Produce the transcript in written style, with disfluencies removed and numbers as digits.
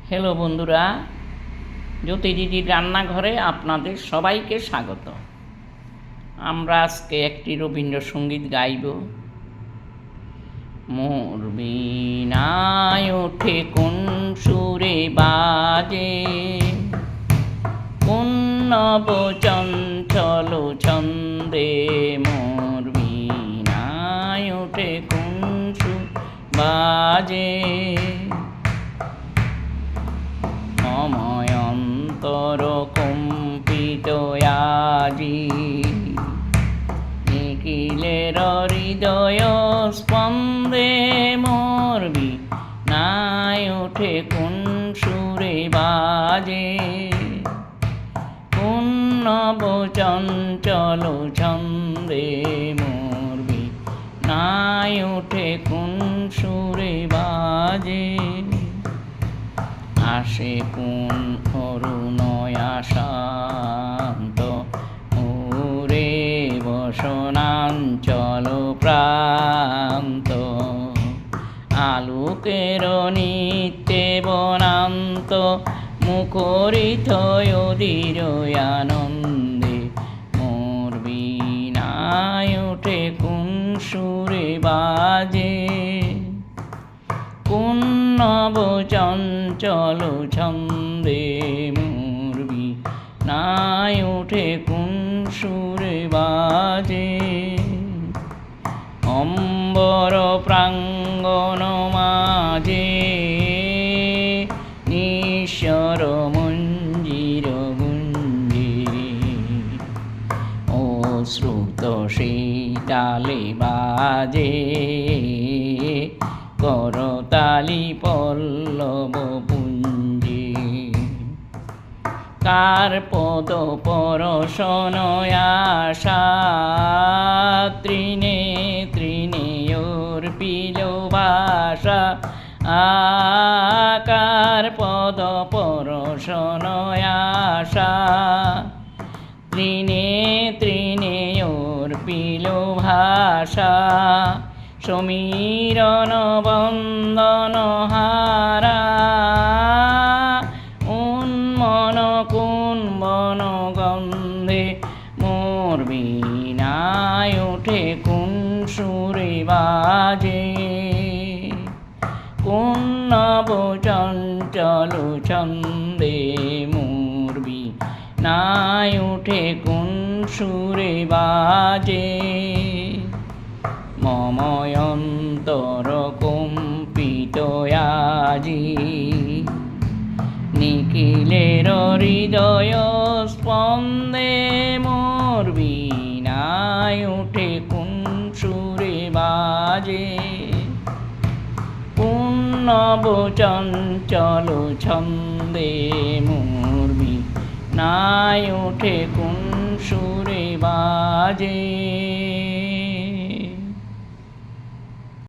Hello বন্ধুরা, জ্যোতি দিদির রান্নাঘরে আপনাদের সবাইকে স্বাগত। আমরা আজকে একটি রবীন্দ্রসঙ্গীত গাইব। মোর বীণায় ওঠে কোন সুরে বাজে, কোন নব চঞ্চল ছন্দে। মোর বীণায় ওঠে কোন সুর বাজে, অন্তর কম্পিত আজি। নিখিলের হৃদয় স্পন্দে মোর বীণায় ওঠে কোন সুরে বাজে, কোন নব চঞ্চল ছন্দে। মোর বীণায় ওঠে কোন সুরে বাজে, আসে কোন অরুণয় শান্ত মোরে বসনাঞ্চল প্রান্ত। আলোকের নিত্যে বনান্ত মুখরিত অধীর আনন্দে। মোর বীণায় ওঠে কোন সুরে বাজে, কোন নব চঞ্চল ছন্দে। মোর বীণায় ওঠে কোন সুরে বাজে, অম্বর প্রাঙ্গণ মাঝে নিঃস্বর মঞ্জির গুঞ্জে। অশ্রুত সেই তালে বাজে, করতালি পল্লব পুঞ্জে। কার পদ পরশন আশা তৃণে তৃণে অর্পিল ভাষা। কার পদ পরশন আশা তৃণে তৃণে অর্পিল ভাষা। সমীরণ বন্দন হারা উন্মন কুম্বন গন্ধে। মোর বীণায় ওঠে কোন সুরে বাজে, কোন নব চঞ্চল ছন্দে। মোর বীণায় ওঠে কোন সুরে বাজে, মম অন্তর কম্পিত আজি। নিখিলের হৃদয় স্পন্দে মোর বীণায় ওঠে কোন সুরে বাজে, কোন নব চঞ্চল ছন্দে। মোর বীণায় ওঠে কোন সুরে বাজে।